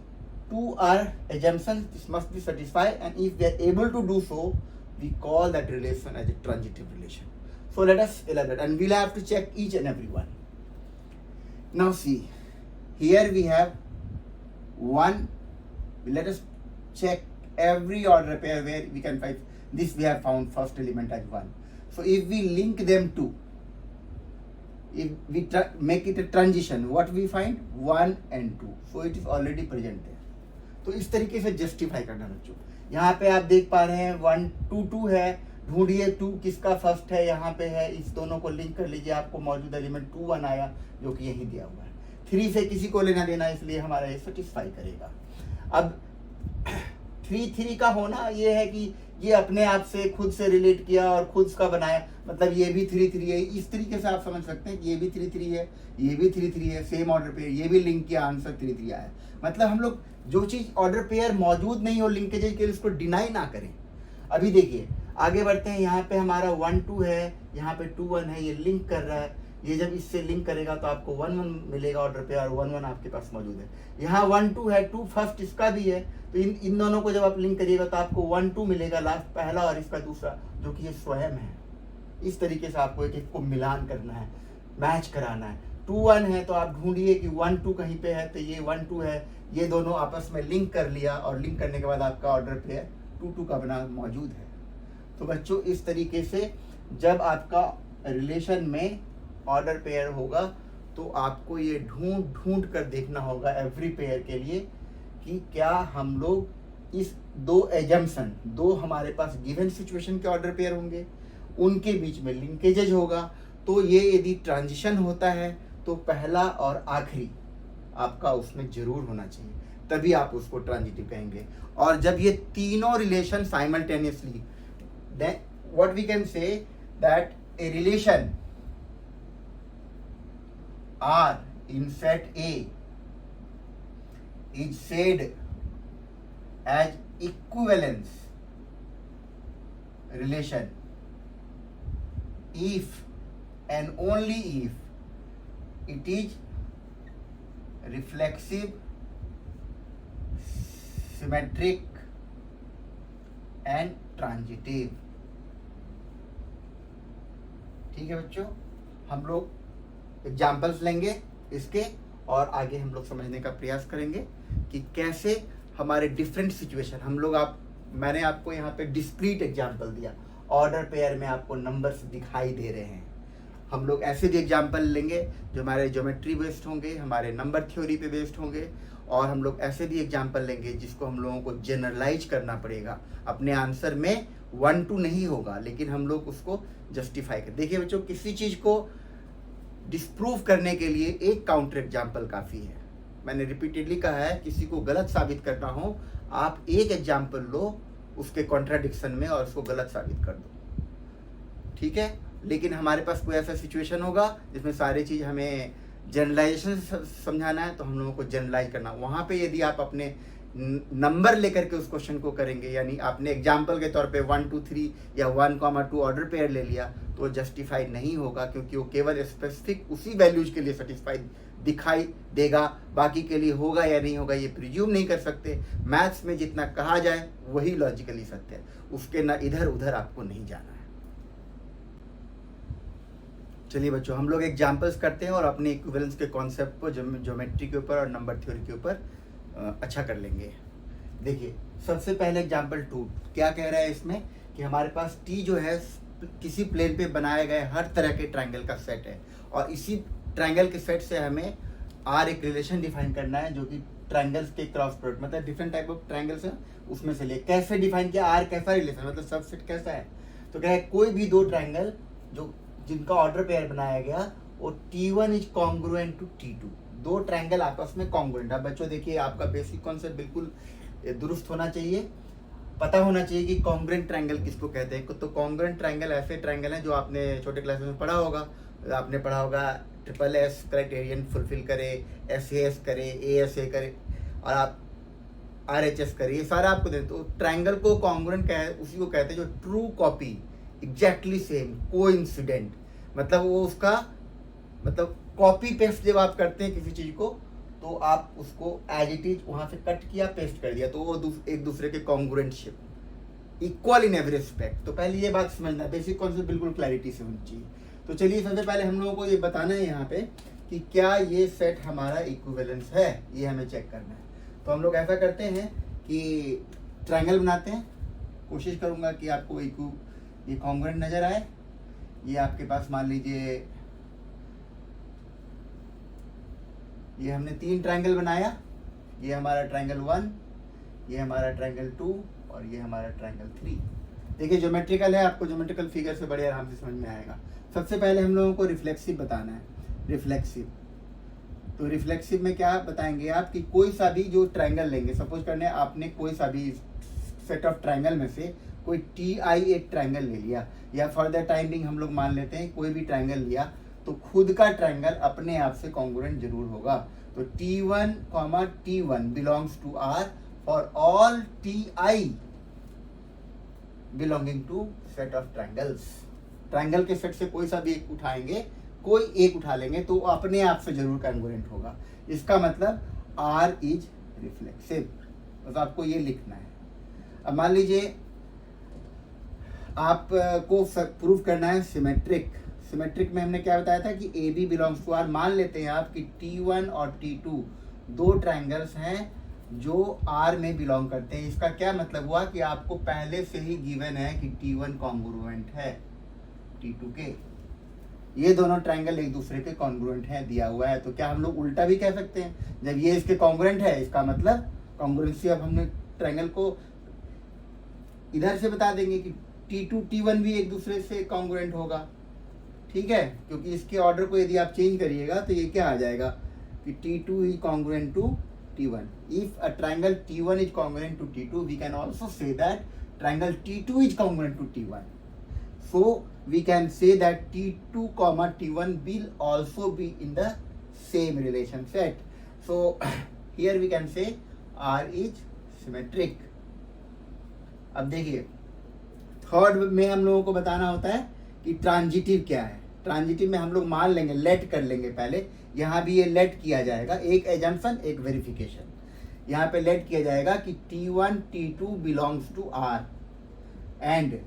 two are assumptions, this must be satisfied, and if we are able to do so, we call that relation as a transitive relation. So let us elaborate, and we'll have to check each and every one. Now see, here we have one. Let us check every order pair where we can find this. We have found first element as 1. So if we link them to, if we make it a transition, what we find 1 and 2. So it is already present there. तो इस तरीके से जस्टिफाई करना बच्चों। यहाँ पे आप देख पा रहे हैं 1 2 2 है, ढूंढिए 2 किसका फर्स्ट है, यहाँ पे है, इस दोनों को लिंक कर लीजिए, आपको मौजूद एलिमेंट 2 1 आया जो कि यही दिया हुआ है। 3 से किसी को लेना देना, इसलिए हमारा ये सेटिस्फाई करेगा। अब 3 का होना ये है कि ये अपने आप से खुद से रिलेट किया और खुद का बनाया, मतलब ये भी 3 है। इस तरीके से आप समझ सकते हैं कि ये भी 3 है, ये भी 3 है, सेम ऑर्डर पेयर, ये भी लिंक किया, आंसर 3 आया। मतलब हम लोग जो चीज़ ऑर्डर पेयर मौजूद नहीं हो लिंकेजेज के लिए, उसको डिनाई ना करें। अभी देखिए आगे बढ़ते हैं, यहाँ पे हमारा 1 2 है, यहाँ पे 2 1 है, ये लिंक कर रहा है। ये जब इससे लिंक करेगा तो आपको 1 1 मिलेगा ऑर्डर पेयर, और 1 1 आपके पास मौजूद है। यहाँ 1 2 है, 2 फर्स्ट इसका भी है, तो इन दोनों को जब आप लिंक करिएगा तो आपको 1 2 मिलेगा, लास्ट पहला और इसका दूसरा, जो कि ये स्वयं है। इस तरीके से आपको एक एक को मिलान करना है, मैच कराना है। 2 1 है तो आप ढूंढिए कि 1 2 कहीं पे है, तो ये 1 2 है, ये दोनों आपस में लिंक कर लिया, और लिंक करने के बाद आपका ऑर्डर पेयर 2 2 का बना मौजूद है। तो बच्चों इस तरीके से जब आपका रिलेशन में ऑर्डर पेयर होगा तो आपको ये ढूंढ कर देखना होगा एवरी पेयर के लिए कि क्या हम लोग इस दो एजम्पशन, दो हमारे पास गिवन सिचुएशन के ऑर्डर पेयर होंगे, उनके बीच में लिंकेजेज होगा। तो ये यदि ट्रांजिशन होता है तो पहला और आखिरी आपका उसमें जरूर होना चाहिए, तभी आप उसको ट्रांजिटिव कहेंगे। और जब ये तीनों relation simultaneously, then what we can say that a relation R in set A is said as equivalence relation if and only if it is reflexive, symmetric and transitive। ठीक है बच्चों, हम लोग एग्जाम्पल्स लेंगे इसके, और आगे हम लोग समझने का प्रयास करेंगे कि कैसे हमारे डिफरेंट सिचुएशन हम लोग, मैंने आपको यहाँ पे डिस्क्रीट एग्जाम्पल दिया, ऑर्डर पेयर में आपको नंबर्स दिखाई दे रहे हैं। हम लोग ऐसे भी एग्जाम्पल लेंगे जो हमारे ज्योमेट्री बेस्ड होंगे, हमारे नंबर थ्योरी पे बेस्ड होंगे, और हम लोग ऐसे भी एग्जाम्पल लेंगे जिसको हम लोगों को जनरलाइज करना पड़ेगा। अपने आंसर में 1 2 नहीं होगा, लेकिन हम लोग उसको जस्टिफाई कर। देखिए बच्चों, किसी चीज़ को डिस्प्रूव करने के लिए एक काउंटर एग्जाम्पल काफ़ी है। मैंने रिपीटेडली कहा है, किसी को गलत साबित करना हो, आप एक एग्जाम्पल लो उसके कॉन्ट्राडिक्शन में और उसको गलत साबित कर दो, ठीक है। लेकिन हमारे पास कोई ऐसा सिचुएशन होगा जिसमें सारी चीज़ हमें जनरलाइजेशन समझाना है, तो हम लोगों को जनरलाइज करना। वहाँ पे यदि आप अपने नंबर लेकर के उस क्वेश्चन को करेंगे, यानी आपने एग्जाम्पल के तौर पे 1 2 3 या 1 2 ऑर्डर पेयर ले लिया, तो वो जस्टिफाइड नहीं होगा, क्योंकि वो केवल स्पेसिफिक उसी वैल्यूज के लिए सेटिस्फाइड दिखाई देगा। बाकी के लिए होगा या नहीं होगा ये प्रिज्यूम नहीं कर सकते। मैथ्स में जितना कहा जाए वही लॉजिकली सत्य है, उसके ना इधर उधर आपको नहीं जाना है। चलिए बच्चों, हम लोग एग्जाम्पल्स करते हैं और अपने इक्विवेलेंस के कॉन्सेप्ट को ज्योमेट्री के ऊपर और नंबर थ्योरी के ऊपर अच्छा कर लेंगे। देखिए सबसे पहले एग्जाम्पल 2 क्या कह रहा है इसमें कि हमारे पास टी जो है किसी प्लेन पे बनाए गए हर तरह के ट्रायंगल का सेट है, और इसी ट्रायंगल के सेट से हमें आर एक रिलेशन डिफाइन करना है जो कि ट्रायंगल्स के क्रॉस प्रोडक्ट, मतलब डिफरेंट टाइप ऑफ ट्रायंगल्स हैं उसमें से ले कैसे डिफाइन किया, आर कैसा रिलेशन मतलब सबसेट कैसा है। तो क्या है कोई भी दो ट्रायंगल जो जिनका ऑर्डर पेयर बनाया गया वो T1 is congruent to T2, दो ट्रायंगल आपस में कॉन्ग्रुएंट। अब बच्चों देखिए आपका बेसिक कॉन्सेप्ट बिल्कुल दुरुस्त होना चाहिए, पता होना चाहिए कि कॉन्ग्रुएंट ट्रायंगल किसको कहते हैं। तो कॉन्ग्रुएंट ट्रायंगल ऐसे ट्रायंगल हैं जो आपने छोटे क्लासेस में पढ़ा होगा, आपने पढ़ा होगा SSS क्राइटेरियन फुलफिल करे, SAS करे, ASA करे और आप RHS करे, ये सारा आपको देते। तो ट्रायंगल को कॉन्ग्रुएंट उसी को कहते हैं जो true copy, exactly same, coincident, मतलब वो उसका मतलब कॉपी पेस्ट जब आप करते हैं किसी चीज को तो आप उसको एज इट इज वहां से कट किया पेस्ट कर दिया तो वो एक दूसरे के कॉन्ग्रुएंटशिप, इक्वल इन एवरी रिस्पेक्ट। तो पहले ये बात समझना, बेसिक कॉन्सेप्ट बिल्कुल क्लैरिटी से होनी चाहिए। तो चलिए सबसे पहले हम लोगों को ये बताना है यहाँ पे कि क्या ये सेट हमारा इक्विवेलेंस है, ये हमें चेक करना है। तो हम लोग ऐसा करते हैं कि ट्रायंगल बनाते हैं, कोशिश करूंगा कि आपको ये कॉन्ग्रुएंट नजर आए। ये आपके पास मान लीजिए ये हमने 3 ट्रायंगल बनाया, ये हमारा ट्रायंगल 1, ये हमारा ट्रायंगल 2 और ये हमारा ट्रायंगल 3। देखिए ज्योमेट्रिकल है, आपको ज्योमेट्रिकल फिगर से बड़े आराम से समझ में आएगा। सबसे पहले हम लोगों को रिफ्लेक्सिव बताना है, रिफ्लेक्सिव। तो रिफ्लेक्सिव में क्या बताएंगे आप कि कोई सा भी जो ट्रायंगल लेंगे, सपोज करने आपने कोई सा भी सेट ऑफ ट्रायंगल में से कोई TI एक ट्रायंगल ले लिया, या फॉर द टाइम बिंग हम लोग मान लेते हैं कोई भी ट्रायंगल लिया तो खुद का ट्रायंगल अपने आप से कॉन्ग्रुएंट जरूर होगा। तो T1, T1 belongs to R for all TI belonging to set of triangles. Triangle के सेट से कोई सा भी एक उठाएंगे, कोई एक उठा लेंगे तो अपने आप से जरूर कॉन्ग्रुएंट होगा। इसका मतलब R इज रिफ्लेक्सिव, बस आपको ये लिखना है। अब मान लीजिए आपको प्रूफ करना है सिमेट्रिक। सिमेट्रिक में हमने क्या बताया था कि AB बिलोंग्स टू R। मान लेते हैं आप कि T1 और T2 दो ट्रायंगल्स हैं जो R में बिलोंग करते हैं। इसका क्या मतलब हुआ कि आपको पहले से ही गिवन है कि T1 कॉन्ग्रुएंट है T2 के, ये दोनों ट्रायंगल एक दूसरे के कॉन्ग्रुएंट है दिया हुआ है। तो क्या हम लोग उल्टा भी कह सकते हैं, जब ये इसके कॉन्ग्रुएंट है इसका मतलब कॉन्ग्रुएंसी, अब हमने ट्रायंगल को इधर से बता देंगे कि T2 T1 भी एक दूसरे से कॉन्ग्रुएंट होगा, ठीक है, क्योंकि इसके ऑर्डर को यदि आप चेंज करिएगा तो ये क्या आ जाएगा कि T2 is congruent to T1। If a triangle T1 is congruent to T2 we can also say that triangle T2 is congruent to T1। so we can say that T2 comma T1 will also be in the same relation set. So here we can say R is symmetric. अब देखिए थर्ड में हम लोगों को बताना होता है कि ट्रांजिटिव क्या है। ट्रांजिटिव में हम लोग मान लेंगे, लेट कर लेंगे पहले, यहाँ भी ये लेट किया जाएगा, एक एजम्पशन एक वेरिफिकेशन। यहाँ पे लेट किया जाएगा कि T1 T2 belongs to R and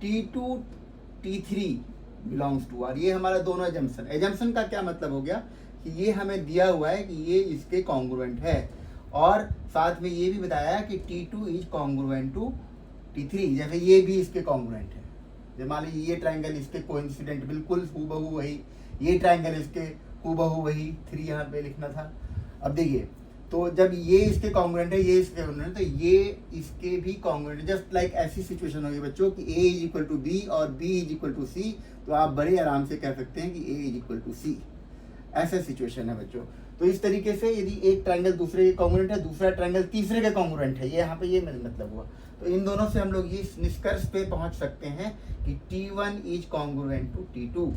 T2 T3 belongs to R। ये हमारा दोनों एजम्पशन। एजम्पशन का क्या मतलब हो गया कि ये हमें दिया हुआ है कि ये इसके कॉन्ग्रुएंट है, और साथ में ये भी बताया कि T2 is congruent to T3, जैसे ये भी इसके कॉन्ग्रुएंट है। जब मान लीजिए ये ट्रायंगल इसके कोइंसिडेंट बिल्कुल हूबहू वही, ये ट्रायंगल इसके हूबहू वही, 3 यहाँ पे लिखना था। अब देखिए तो जब ये इसके कॉन्ग्रुएंट है, ये इसके कॉन्ग्रुएंट है, तो ये इसके भी कॉन्ग्रुएंट है। जस्ट लाइक ऐसी सिचुएशन होगी बच्चों कि A is equal to B और B is equal to C, तो आप बड़े आराम से कह सकते हैं कि A is equal to C। ऐसा सिचुएशन है बच्चों। तो इस तरीके से यदि एक ट्रायंगल दूसरे के कॉन्ग्रुएंट है, दूसरा ट्रायंगल तीसरे के कॉन्ग्रुएंट है, ये यहाँ पे ये मतलब हुआ। तो इन दोनों से हम लोग ये निष्कर्ष पे पहुंच सकते हैं कि T1 is congruent to T2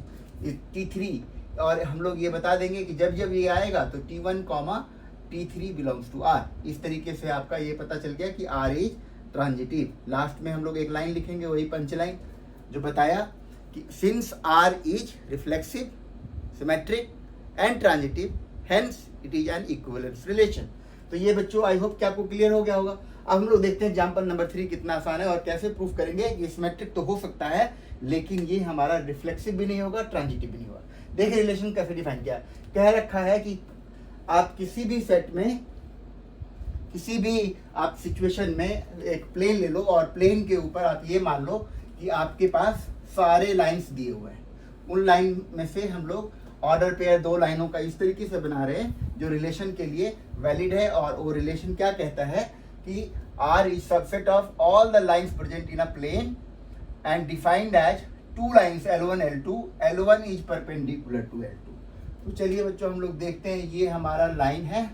T3, और हम लोग ये बता देंगे कि जब जब ये आएगा तो T1 T3 belongs to R। इस तरीके से आपका ये पता चल गया कि R इज ट्रांजिटिव। लास्ट में हम लोग एक लाइन लिखेंगे, वही पंच लाइन जो बताया कि since R is reflexive, symmetric and transitive, hence it is an equivalence relation. तो ये बच्चों आई होप कि आपको क्लियर हो गया होगा। अब हम लोग देखते हैं एग्जाम्पल नंबर 3 कितना आसान है और कैसे प्रूफ करेंगे कि सिमेट्रिक तो हो सकता है लेकिन ये हमारा रिफ्लेक्सिव भी नहीं होगा, ट्रांजिटिव भी नहीं होगा। देखिए रिलेशन कैसे डिफाइन किया, कह रखा है कि आप किसी भी सेट में किसी भी आप सिचुएशन में एक प्लेन ले लो और प्लेन के ऊपर आप ये मान लो कि आपके पास सारे लाइंस दिए हुए हैं। उन लाइन में से हम लोग ऑर्डर पेयर 2 लाइनों का इस तरीके से बना रहे हैं जो रिलेशन के लिए वैलिड है, और वो रिलेशन क्या कहता है कि R is subset of all the lines present in a plane and defined as 2 lines L1 L2, L1 is perpendicular to L2। तो चलिए बच्चों हम लोग देखते हैं, ये हमारा लाइन है,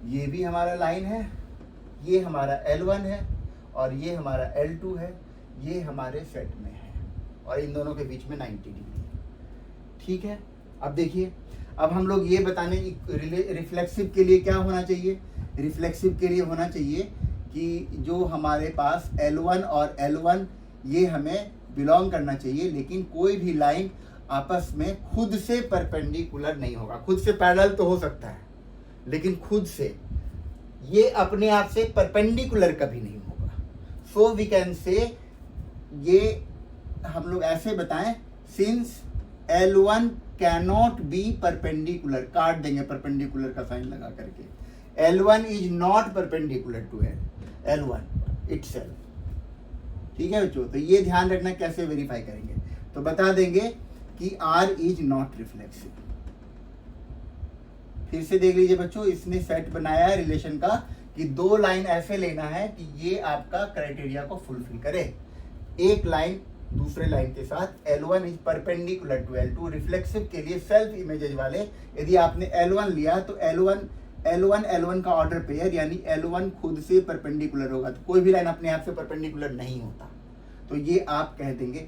ये भी हमारा लाइन है, ये हमारा L1 है और ये हमारा L2 है, ये हमारे सेट में है और इन दोनों के बीच में 90 डिग्री है। ठीक है, अब देखिए, अब हम लोग ये बताने रिफ्लेक्सिव के लिए क्या होना चाहिए। रिफ्लेक्सिव के लिए होना चाहिए कि जो हमारे पास L1 और L1 ये हमें बिलोंग करना चाहिए, लेकिन कोई भी लाइन आपस में खुद से परपेंडिकुलर नहीं होगा। खुद से पैरेलल तो हो सकता है, लेकिन खुद से ये अपने आप से परपेंडिकुलर कभी नहीं होगा। सो वी कैन से, ये हम लोग ऐसे बताएं, since L1 cannot be perpendicular, काट देंगे परपेंडिकुलर का साइन लगा करके, L1 is not perpendicular to L1 itself. ठीक है बच्चों, तो ये ध्यान रखना कैसे वेरीफाई करेंगे। तो बता देंगे कि R इज नॉट रिफ्लेक्सिव। फिर से देख लीजिए बच्चों, इसने सेट बनाया है रिलेशन का कि 2 लाइन ऐसे लेना है कि ये आपका क्राइटेरिया को फुलफिल करे। एक लाइन दूसरे लाइन के साथ L1 is perpendicular to L2। Reflexive के लिए सेल्फ इमेजेस वाले, यदि आपने L1 लिया तो L1 का ऑर्डर पेयर यानी L1 खुद से परपेंडिकुलर होगा। तो कोई भी लाइन अपने आप से परपेंडिकुलर नहीं होता, तो ये आप कह देंगे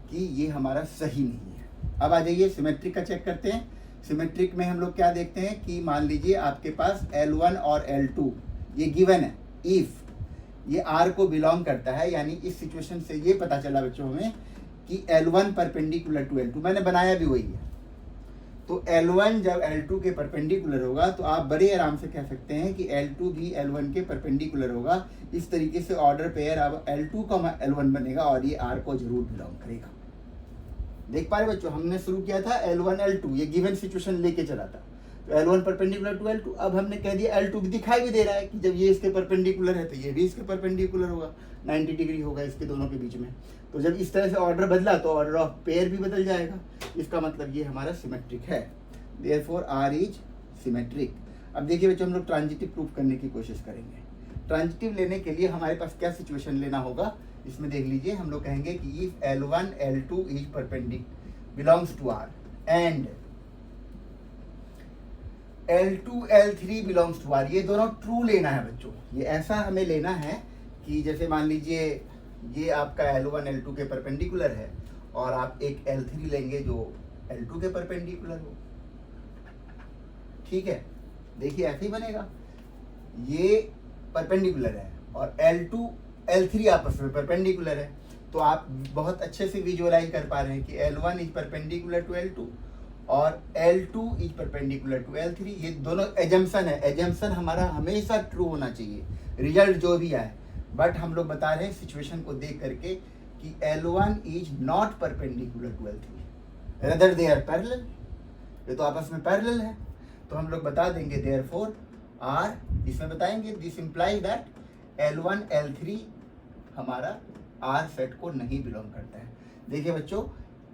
कि ये हमारा सही नहीं है। अब आ जाइए सिमेट्रिक का चेक करते हैं। सिमेट्रिक में हम लोग क्या देखते हैं कि मान लीजिए आपके पास L1 और L2 ये गिवन है, इफ ये R को बिलोंग करता है, यानी इस सिचुएशन से ये पता चला बच्चों हमें कि L1 परपेंडिकुलर टू L2, मैंने बनाया भी वही है। तो L1 जब L2 के परपेंडिकुलर होगा तो आप बड़े आराम से कह सकते हैं कि L2 भी L1 के परपेंडिकुलर होगा। इस तरीके से ऑर्डर पेयर अब L2 का L1 बनेगा और ये R को जरूर बिलोंग करेगा। देख पा रहे बच्चों, हमने शुरू किया था L1 L2, ये गिवन सिचुएशन लेके चला था, तो L1 परपेंडिकुलर टू L2। अब हमने कह दिया L2 दिखाई भी दे रहा है कि जब ये इसके परपेंडिकुलर है तो ये भी इसके परपेंडिकुलर होगा, 90 डिग्री होगा इसके दोनों के बीच में। तो जब इस तरह से ऑर्डर बदला तो ऑर्डर ऑफ पेयर भी बदल जाएगा। इसका मतलब ये हमारा सिमेट्रिक है, देयरफॉर R इज सिमेट्रिक। अब देखिए बच्चों, हम लोग ट्रांजिटिव प्रूफ करने की कोशिश करेंगे। ट्रांजिटिव लेने के लिए हमारे पास क्या सिचुएशन लेना होगा, इसमें देख लीजिए, हम लोग कहेंगे कि if L1 L2 is perpendicular belongs to R and L2 L3 belongs to R, ये दोनों ट्रू लेना है बच्चों। ये ऐसा हमें लेना है कि जैसे मान लीजिए ये आपका L1 L2 के परपेंडिकुलर है और आप एक L3 लेंगे जो L2 के परपेंडिकुलर हो। ठीक है, देखिए ऐसे ही बनेगा, ये परपेंडिकुलर है और L2 L3 आपस में परपेंडिकुलर है। तो आप बहुत अच्छे से विजुअलाइज कर पा रहे हैं कि L1 is perpendicular to L2 और L2 is perpendicular to L3। ये दोनों एजम्पशन है, एजम्पशन हमारा हमेशा ट्रू होना चाहिए, रिजल्ट जो भी आए। बट हम लोग बता रहे हैं सिचुएशन को देख करके कि L1 is not perpendicular to L3, rather they are parallel, ये तो आपस में पैरेलल है। तो हम लोग बता देंगे देयरफॉर R, इसमें बताएंगे this implies that L1 L3 हमारा R सेट को नहीं बिलोंग करता है। देखिए बच्चों,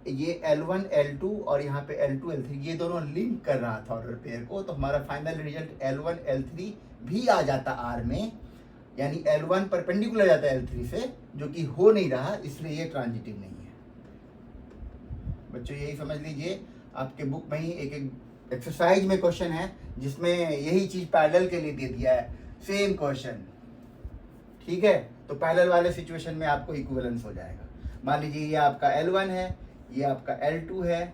ये L1 L2 और यहाँ पे L2 L3 ये दोनों लिंक कर रहा था ऑर्डर पेयर को, तो हमारा फाइनल रिजल्ट L1 L3 भी आ जाता R में, यानी L1 परपेंडिकुलर जाता है L3 से, जो कि हो नहीं रहा, इसलिए ये ट्रांजिटिव नहीं है। बच्चों यही समझ लीजिए, आपके बुक में ही एक एक्सरसाइज में क्वेश्चन है जिसमें यही चीज पैरेलल के लिए दे दिया है, सेम क्वेश्चन। ठीक है, तो पैरेलल वाले सिचुएशन में आपको इक्विवेलेंस हो जाएगा। मान लीजिए ये आपका L1 है, ये आपका L2 है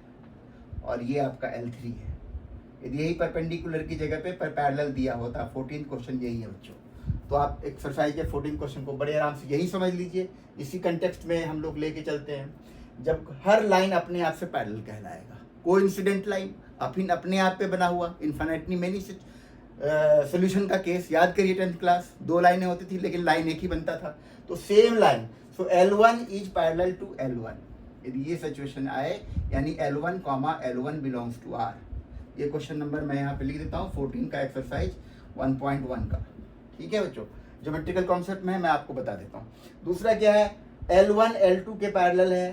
और ये आपका L3 है। यदि यही परपेंडिकुलर की जगह पे पैरेलल दिया होता, 14 क्वेश्चन यही है बच्चों। तो आप एक्सरसाइज के 14 क्वेश्चन को बड़े आराम से यही समझ लीजिए। इसी कंटेक्स्ट में हम लोग लेके चलते हैं, जब हर लाइन अपने आप से पैरेलल कहलाएगा। कोइंसिडेंट लाइन अपने आप पे बना हुआ, इन्फिनिटली मेनी सोल्यूशन का केस याद करिए 10th क्लास, 2 लाइनें होती थी लेकिन लाइन एक ही बनता था। तो same line, so L1 is parallel to L1। यदि ये सिचुएशन आए यानी L1 L1 belongs to R। ये क्वेश्चन नंबर मैं यहाँ पे लिख देता हूँ 14 का एक्सरसाइज, 1.1 का। ठीक है बच्चों, ज्योमेट्रिकल कॉन्सेप्ट में मैं आपको बता देता हूँ। दूसरा क्या है, L1 L2 के पैरेलल है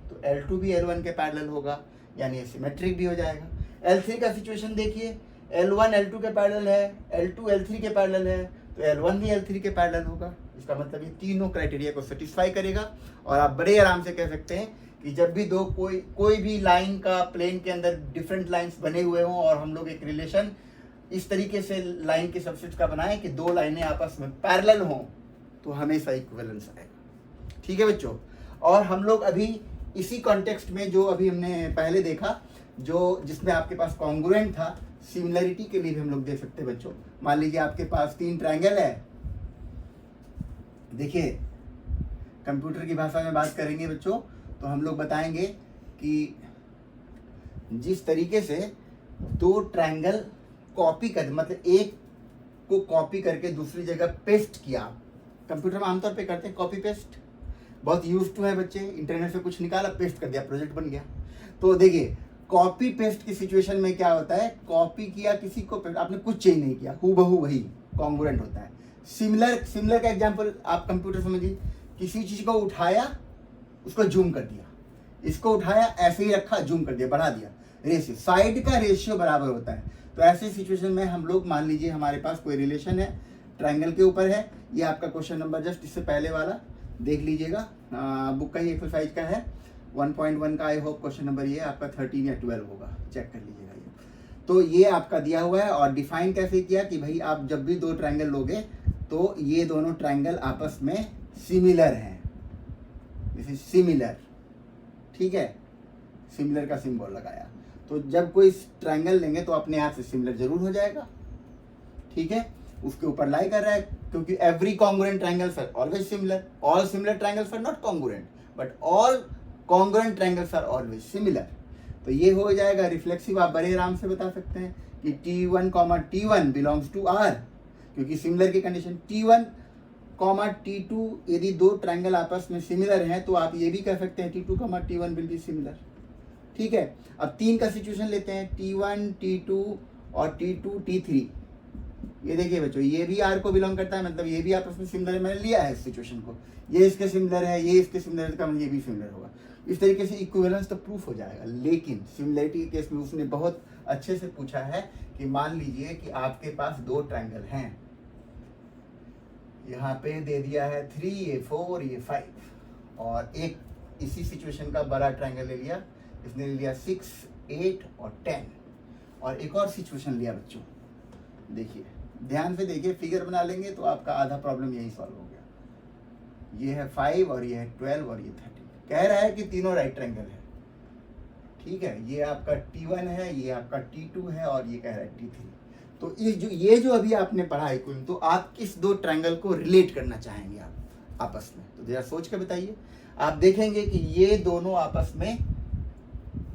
तो L2 भी L1 के पैरेलल होगा, यानी ये सिमेट्रिक भी हो जाएगा। L3 का सिचुएशन देखिए, L1 L2 के पैरेलल है, L2 L3 के पैरेलल है तो L1 भी L3 के पैरेलल होगा। इसका मतलब ये तीनों क्राइटेरिया को सेटिस्फाई करेगा और आप बड़े आराम से कह सकते हैं कि जब भी दो कोई भी लाइन का प्लेन के अंदर डिफरेंट लाइंस बने हुए हों और हम लोग एक रिलेशन इस तरीके से लाइन के सबसेट का बनाएं कि दो लाइनें आपस में पैरेलल हों तो हमेशा इक्विवेलेंस आएगा। ठीक है बच्चों, और हम लोग अभी इसी कॉन्टेक्स्ट में जो अभी हमने पहले देखा, जो जिसमें आपके पास कॉन्ग्रुएंट था, सिमिलरिटी के लिए भी हम लोग देख सकते हैं बच्चों। मान लीजिए आपके पास 3 ट्रायंगल है, देखिए कंप्यूटर की भाषा में बात करेंगे बच्चों तो हम लोग बताएंगे कि जिस तरीके से 2 ट्रायंगल कॉपी कर, मतलब एक को कॉपी करके दूसरी जगह पेस्ट किया, कंप्यूटर में आमतौर पे करते हैं कॉपी पेस्ट, बहुत यूज टू है बच्चे, इंटरनेट से कुछ निकाला पेस्ट कर दिया, प्रोजेक्ट बन गया। तो देखिए कॉपी पेस्ट की सिचुएशन में क्या होता है, कॉपी किया किसी को, आपने कुछ चेंज नहीं किया, हूबहू वही कॉन्ग्रुएंट होता है। सिमिलर का एग्जांपल आप कंप्यूटर समझिए, किसी चीज को उठाया उसको जूम कर दिया, इसको उठाया ऐसे ही रखा जूम कर दिया, बढ़ा दिया, रेशियो, साइड का रेशियो बराबर होता है। तो ऐसे सिचुएशन में हम लोग मान लीजिए हमारे पास कोई रिलेशन है, ट्रायंगल के ऊपर है, ये आपका क्वेश्चन नंबर जस्ट इससे पहले वाला देख लीजिएगा, बुक का ही एक्सरसाइज का है 1.1 का, आई होप क्वेश्चन नंबर ये आपका 13 या 12 होगा, चेक कर लीजिएगा ये। तो ये आपका दिया हुआ है और डिफाइन कैसे किया कि भाई आप जब भी 2 ट्रायंगल लोगे तो ये दोनों ट्रायंगल आपस में सिमिलर हैं, दिस इज सिमिलर। ठीक है, सिमिलर का सिंबल लगाया, तो जब कोई ट्रायंगल लेंगे तो अपने आप से सिमिलर जरूर हो जाएगा। ठीक है, उसके ऊपर लाई कर रहा है, क्योंकि every congruent triangles are always similar, all similar triangles are not congruent but all congruent triangles are always similar. तो ये हो जाएगा रिफ्लेक्सिव, आप बड़े आराम से बता सकते हैं कि T1, T1 belongs to R, क्योंकि सिमिलर की कंडीशन T1, T2, यदि 2 ट्रायंगल आपस में सिमिलर हैं तो आप ये भी कह सकते हैं T2, T1 will be similar. ठीक है, अब 3 का सिचुएशन लेते हैं, T1, T2 और T2, T3। ये देखिए बच्चों, ये भी R को बिलोंग करता है, मतलब ये भी आपस में सिमिलर है, मैंने लिया है इस सिचुएशन को, ये इसके सिमिलर है, ये इसके सिमिलर है, ये भी सिमिलर होगा। इस तरीके से इक्विवेलेंस तो प्रूफ हो जाएगा। लेकिन सिमिलरिटी के केस में उसने बहुत अच्छे से पूछा है कि मान लीजिए कि आपके पास 2 ट्रायंगल हैं, यहाँ पे दे दिया है 3, ये 4, ये 5, और एक इसी सिचुएशन का बड़ा ट्रायंगल ले लिया, इसने ले लिया 6, 8 और 10, और एक और सिचुएशन लिया बच्चों, देखिए ध्यान से देखिए, फिगर बना लेंगे तो आपका आधा प्रॉब्लम यही सॉल्व हो गया। ये है 5 और ये है 12 और ये 13, कह रहा है कि तीनों राइट ट्रायंगल है। ठीक है, ये आपका T1 है, ये आपका T2 है और ये कह रहा है T3। तो ये जो अभी आपने पढ़ा है, तो आप किस 2 ट्रायंगल को रिलेट करना चाहेंगे आप आपस में, तो जरा सोच के बताइए। आप देखेंगे कि ये दोनों आपस में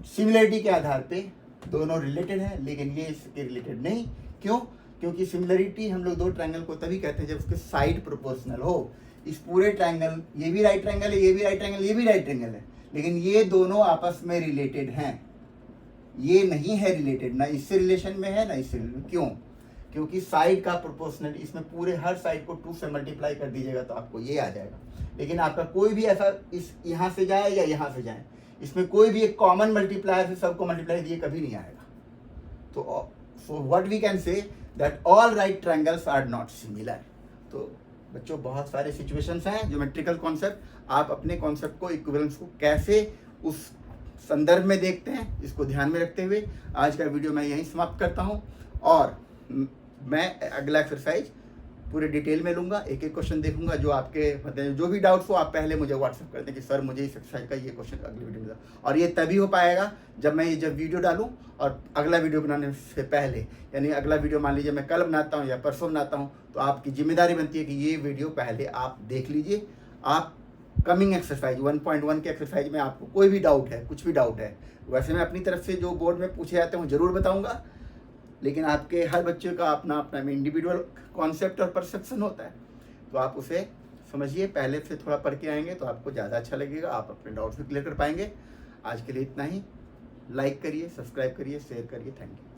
सिमिलरिटी के आधार पे दोनों रिलेटेड है, लेकिन ये इसके रिलेटेड नहीं। क्यों? क्योंकि सिमिलरिटी हम लोग 2 ट्रायंगल को तभी कहते हैं जब उसके साइड प्रोपोर्शनल हो। इस पूरे ट्रायंगल, ये भी राइट ट्रायंगल है, ये भी राइट ट्रायंगल, ये भी राइट ट्रायंगल है, लेकिन ये दोनों आपस में रिलेटेड हैं, ये नहीं है रिलेटेड, ना इससे रिलेशन में है ना इससे। क्यों? क्योंकि साइड का प्रोपोर्शनल, इसमें पूरे हर साइड को 2 से मल्टीप्लाई कर दीजिएगा तो आपको ये आ जाएगा। लेकिन आपका कोई भी ऐसा इस यहाँ से जाए या यहाँ से जाए, इसमें कोई भी एक कॉमन मल्टीप्लायर से सबको मल्टीप्लाई दिए कभी नहीं आएगा। तो so what we can say that all right triangles are not similar. तो बच्चों बहुत सारे सिचुएशंस हैं, ज्योमेट्रिकल कॉन्सेप्ट, आप अपने कॉन्सेप्ट को, इक्विवेलेंस को कैसे उस संदर्भ में देखते हैं, इसको ध्यान में रखते हुए आज का वीडियो मैं यहीं समाप्त करता हूं। और मैं अगला एक्सरसाइज पूरे डिटेल में लूंगा, एक एक क्वेश्चन देखूंगा, जो आपके मतलब जो भी डाउट्स हो आप पहले मुझे व्हाट्सएप कर दें कि सर मुझे इस एक्सरसाइज का ये क्वेश्चन अगली वीडियो में। और ये तभी हो पाएगा जब मैं ये वीडियो डालूं और अगला वीडियो बनाने से पहले, यानी अगला वीडियो मान लीजिए मैं कल बनाता हूँ या परसों बनाता हूँ, तो आपकी जिम्मेदारी बनती है कि ये वीडियो पहले आप देख लीजिए। आप कमिंग एक्सरसाइज 1.1 के एक्सरसाइज में आपको कोई भी डाउट है, कुछ भी डाउट है, वैसे मैं अपनी तरफ से जो बोर्ड में पूछे जाते हैं वो जरूर बताऊंगा, लेकिन आपके हर बच्चे का अपना अपना इंडिविजुअल कॉन्सेप्ट और परसेप्शन होता है, तो आप उसे समझिए, पहले से थोड़ा पढ़ के आएंगे तो आपको ज़्यादा अच्छा लगेगा, आप अपने डाउट्स भी क्लियर कर पाएंगे। आज के लिए इतना ही, लाइक करिए, सब्सक्राइब करिए, शेयर करिए, थैंक यू।